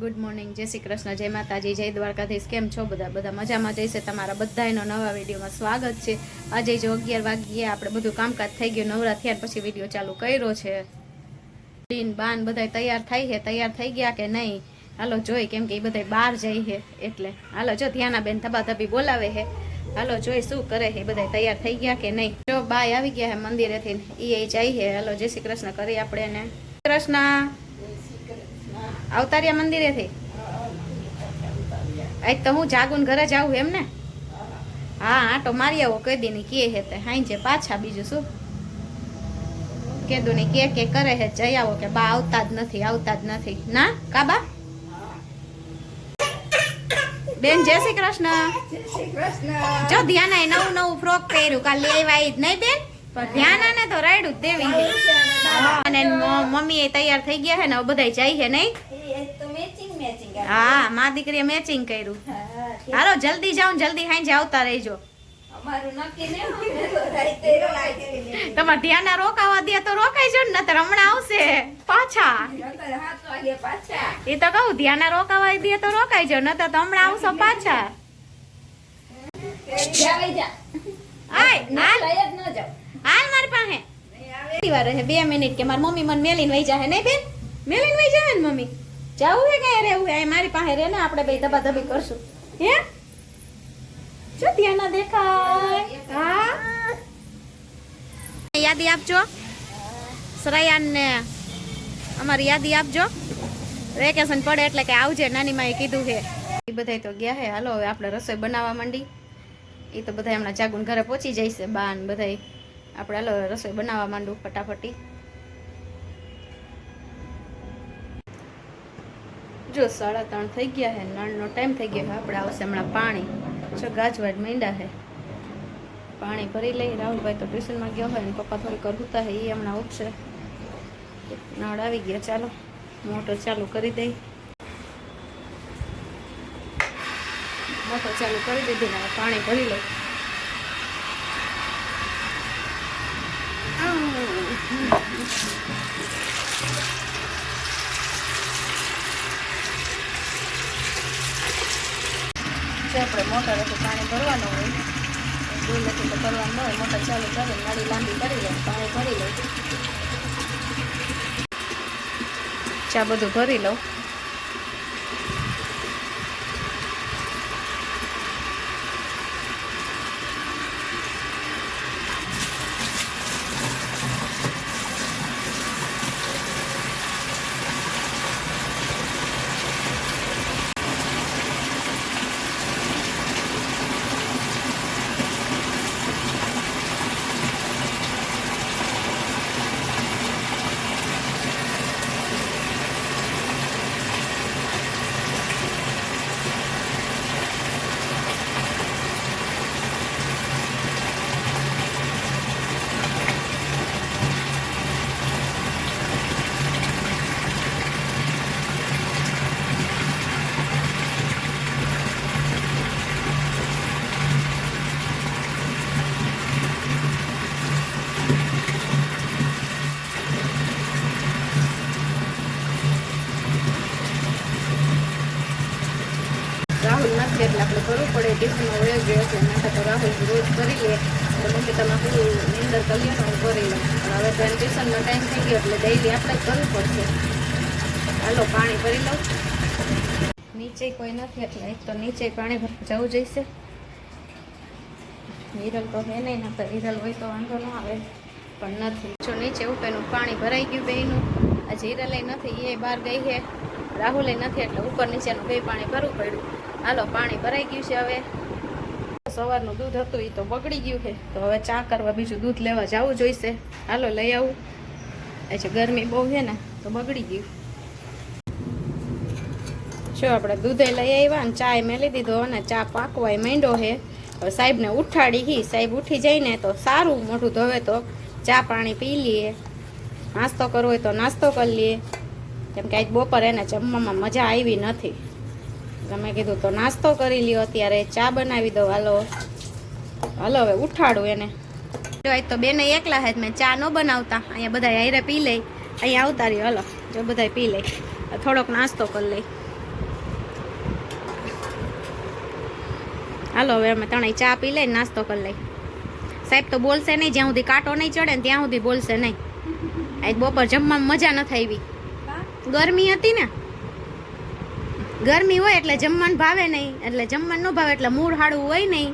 Good morning, જય શ્રી કૃષ્ણ, જય માતાજી, જય દ્વારકાધીશ. કેમ છો બધા મજામાં જઈશે? તમારા બધાનો નવા વિડીયોમાં સ્વાગત છે. આજે જો 11 વાગ્યે આપણે બધું કામકાજ થઈ ગયું, નવરા થયા પછી વિડીયો ચાલુ કર્યો છે. બીન બાન બધા તૈયાર થઈ ગયા કે નહીં? હાલો જોઈ, કેમ કે એ બધા બહાર જાય છે એટલે. હાલો જો ધ્યાનાબેન ધબાધબી બોલાવે છે. હાલો જોઈ શું કરે છે, બધા તૈયાર થઈ ગયા કે નહીં. જો બાય આવી ગયા છે મંદિરેથી, એ જાય છે. હાલો જય શ્રી કૃષ્ણ કરી આપણે એને. કૃષ્ણ અવતાર્યા મંદિરેથી. આજ તો હું જાગુન ઘરે જાઉં એમ ને? હા આટો મારી આવો કહી દે ને કે હે તે હાઈ છે પાછા. બીજું શું કીધું ને કે કરે હે જઈ આવો કે બા આવતા જ નથી ના કાબા. બેન જય શ્રી કૃષ્ણ. જો ધ્યાના નવું ફ્રોક પહેર્યું કાલે આવ્યા જ નહીં બેન, પણ ધ્યાના ને તો રાયડું જ દેવી અને મમ્મી એ તૈયાર થઈ ગયા હે ને બધા જાય છે નહીં. હા મા દીકરીએ મેચિંગ કર્યું. હાલો જલ્દી જાઓ, જલ્દી હાઈ આવતા રહેજો. તમારે ધ્યાન રોકાવા દે તો રોકાઈ જો ને, હમણાં આવશે પાછા. એ તો કહું ધ્યાન રોકાવા દે તો રોકાઈ જો, નતર તો હમણાં આવશો પાછા. હાલ મારી પાસે 2 મિનિટ કે મારી મમ્મી મને મેલીને વહી જાય નહીં બેન? મેલીને વહી જાય ને મમ્મી. જાવું હે કઈ રહેવું હે મારી પાસે રે ને, આપણે બે ધબાધબી કરશું. હે શું ધ્યાન દેખાય? હા યાદી આપજો શ્રેયાન ને, અમારી યાદી આપજો. વેકેશન પડે એટલે કે આવજે, નાની માએ કીધું છે. એ બધા તો ગયા હે. હાલો હવે આપણે રસોઈ બનાવવા માંડી. એ તો બધા હમણાં જાગુન ઘરે પહોંચી જઈશે બા ને બધા. આપણે હાલો રસોઈ બનાવવા માંડું ફટાફટી. જો 3:30 થઈ ગયા છે, નળનો ટાઈમ થઈ ગયો છે. આપણે આવશે હમણાં પાણી. જો ગાજવાજ માંડ્યા છે, પાણી ભરી લઈ. રાહુલભાઈ તો ટ્યુશનમાં ગયો હોય ને પપ્પા થોડીક કરતા છે, એ હમણાં ઉઠશે. નળ આવી ગયા, ચાલો મોટર ચાલુ કરી દઈ. મોટર ચાલુ કરી દીધી ને પાણી ભરી લઈ. આપણે મોટરેથી પાણી ભરવાનું હોય, ડોલેથી તો કરવાનું હોય. મોટર ચાલુ કરી નળી લાંબી કરી લે, પાણી ભરી લઉં. ચા બધું ભરી લઉં. રાહુલ નથી એટલે આપણે કરવું પડે. ટ્યુશનમાં વયો ગયો છે નાખા તો રાહુલ રોજ કરી લે. તો મમ્મી તમે હું નિંદર કરી લે હું કરી લઉં. પણ હવે તો ટ્યુશનનો ટાઈમ થઈ ગયો એટલે ડેઈલી આપણે જ કરવું પડશે. હાલો પાણી ભરી લઉં. નીચે કોઈ નથી એટલે એક તો નીચે પાણી ભરવા જવું જોઈશે. હિરલ તો હે નહીં, ના તો હિરલ હોય તો વાંધો ન આવે, પણ નથી. જો નીચે ઉપરનું પાણી ભરાઈ ગયું બેયનું. આજે હિરલે નથી, એ બહાર ગઈ છે. રાહુલે નથી એટલે ઉપર નીચેનું બે પાણી ભરવું પડ્યું. હાલો પાણી ભરાઈ ગયું છે. હવે સવારનું દૂધ હતું એ તો બગડી ગયું છે, તો હવે ચા કરવા બીજું દૂધ લેવા જવું જોઈશે. હાલો લઈ આવું. આજે ગરમી બહુ છે ને તો બગડી ગયું. જો આપણે દૂધે લઈ આવ્યા ને ચા મેલી દીધો અને ચા પાકવાય માંડ્યો છે. હવે સાહેબને ઉઠાડી ગઈ. સાહેબ ઉઠી જાય ને તો સારું, મોઢું ધોવે તો ચા પાણી પી લઈએ. નાસ્તો કરવો હોય તો નાસ્તો કરી લઈએ, કેમ કે આજ બપોર એને જમવામાં મજા આવી નથી. તમે કીધું તો નાસ્તો કરી લ્યો, અત્યારે ચા બનાવી દો. હાલો હવે ઉઠાડું એને. આજ તો બેને એકલા હે, મેં ચા ન બનાવતા. અહીંયા બધા હારે પી લે. અહીંયા આવતા રહ્યો. હાલો જો બધા પી લે, થોડોક નાસ્તો કરી લઈ. હાલો હવે અમે ત્રણેય ચા પી લઈ નાસ્તો કરી લઈ. સાહેબ તો બોલશે નહીં, જ્યાં સુધી કાંટો નહીં ચડે ને ત્યાં સુધી બોલશે નહીં. આજ બપોર જમવામાં મજા નથી આવી, ગરમી હતી ને. ગરમી હોય એટલે જમવાનું ભાવે નહીં, એટલે જમવાનું ન ભાવે એટલે મૂળ હાડું હોય નહીં.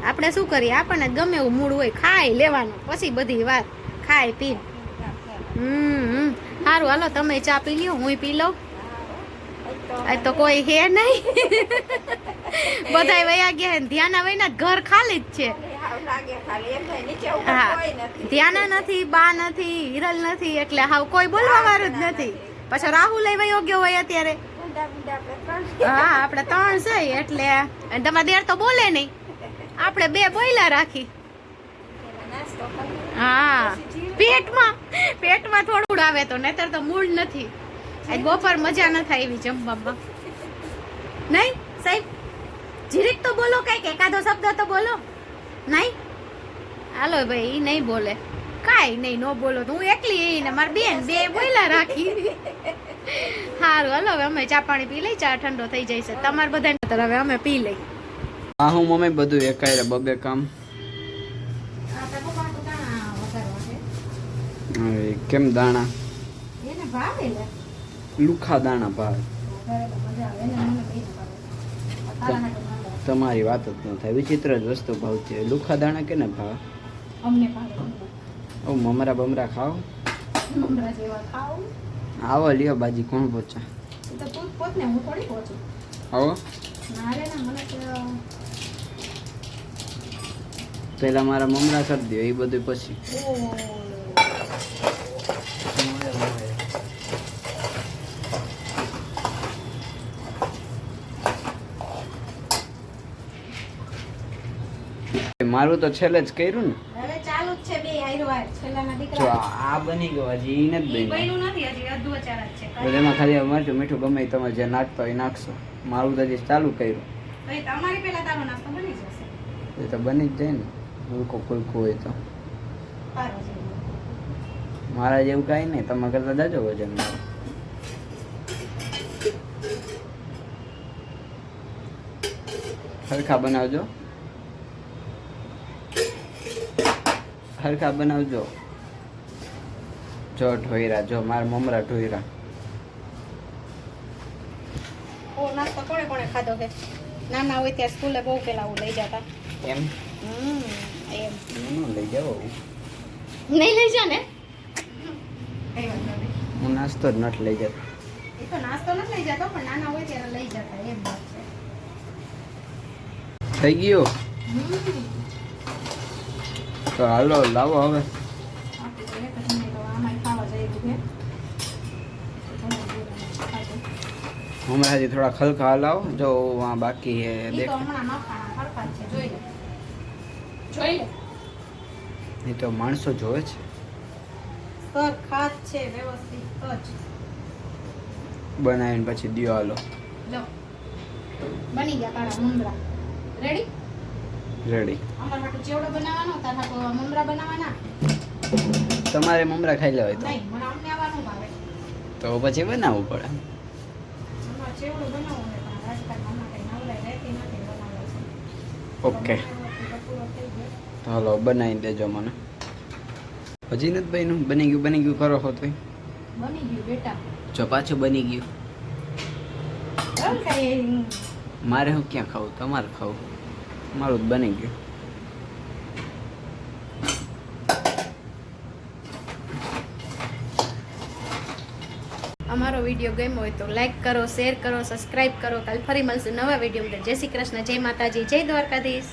આપણે શું કરીએ, આપણને ગમે એવું મૂળ હોય ખાઈ લેવાનું, પછી બધી વાત ખાઈ પી. સારું હાલો તમે ચા પી લ્યો, હું પી લઉં. આજ તો કોઈ હે નહીં, બધાય વયા ગયા. ધ્યાના વયના ઘર ખાલી જ છે. હા, ધ્યાના નથી, બા નથી, હિરલ નથી, એટલે હાવ કોઈ બોલવા વાળું જ નથી. પછી રાહુલ વયો ગયો હોય અત્યારે. હા આપણે 3 છે એટલે તમારા દેર તો બોલે નહીં, આપણે 2 બોયલા રાખી. હા પેટમાં થોડું આવે તો, નહીતર તો મૂળ નથી. આજ બપોર મજા નથી આવી જમવામાં. નહીં સાહેબ, જીરીક તો બોલો, કઈક એકાદો શબ્દ તો બોલો. નહીં હાલો ભાઈ, ઈ નહીં બોલે, કાઈ નહીં, નો બોલો તો હું એકલી ને મારી બેન 2 બોયલા રાખી. સારું હાલો હવે અમે ચા પાણી પી લઈ, ચા ઠંડો થઈ જાય છે. તમારે બધા હવે અમે પી લઈ. હા હું મમ્મી બધું એકાયરે બબે કામ. કેમ દાણા? લુખા દાણા ભાવે. તમારી વાત જ ન થાય, વિચિત્ર જ વસ્તુ ભાવ છે. લુખા દાણા કેને ભાવે? ઓ મમરા બમરા ખાઓ, આવો લ્યો બાજી. કોણ પહોંચા? આવો પેલા મારા મમરા કરી દો, એ બધું પછી. મારું તો છેલ્લે જ કર્યું ને. હવે ચાલુ જ છે બે આયરવાર છેલ્લાના જો દીકરા. આ બની ગયો, હજી ઈ નથી બન્યું નથી હજી, અધૂરો ચાર જ છે. એમાં ખાલી મરચું મીઠું ગમે તમે જે નાખતો હોય નાખશો. મારું તો હજી ચાલુ કર્યું. ભાઈ તમારી પહેલા તારો નાસ્તો બની જશે. એ તો બની જ જાય ને, હલકો ફુલકો હોય તો. તારો જેવો. મારા જેવું કાંઈ નહીં, તમે કરતા જાજો વજન મારું. હરખા બનાવજો, હરખા બનાવજો. જો ઢોયરા, જો મારા મમરા ઢોયરા. ઓ નાસ્તો કોણે કોણે ખાધો કે? નાના હોય ત્યાં સ્કૂલે બહુ પેલા હું લઈ જતા. એમ એમ હું લઈ જાઓ, નહીં લઈ જા ને. હું નાસ્તો જ નથી લઈ જતો. એ તો નાસ્તો નથી લઈ જતો, પણ નાના હોય ત્યારે લઈ જતા, એમ વાત છે. થઈ ગયો તો હાલો લાવો હવે. હમણાં હજી થોડા ખલખા હલાવો, જો વहाँ બાકી હે દેખ. એ તો માણસો જોવે છે. બનાવીને પછી દિયો હાલો. બની ગયા તારા મમરા રેડી. રેડી. અમાર માટે ચેવડો બનાવવાનો, તારા તો મમરા બનાવવાના. તમારે મમરા ખાઈ લેવાય તો નહીં, મને અમને આવવાનું ભાવે. તો પછી બનાવવું પડે. અમાર ચેવડો બનાવવો ને, પણ રાજકારણમાં કઈ નવલાઈ રહેતી નથી બનાવવા છે. ઓકે તો હાલો બનાવી દેજો મને. હજી નથી બન્યું? બની ગયું કરો હો તોય. બની ગયું બેટા. જો પાછું બની ગયું. ચાલ કઈ મારે હું ક્યાં ખાવું? તમારે ખાવું? મારું જ બની ગયું. અમારો વિડીયો ગમ્યો હોય તો લાઈક કરો, શેર કરો, સબસ્ક્રાઇબ કરો. કાલ ફરી મળશું નવા વિડીયો. જય શ્રી કૃષ્ણ, જય માતાજી, જય દ્વારકાધીશ.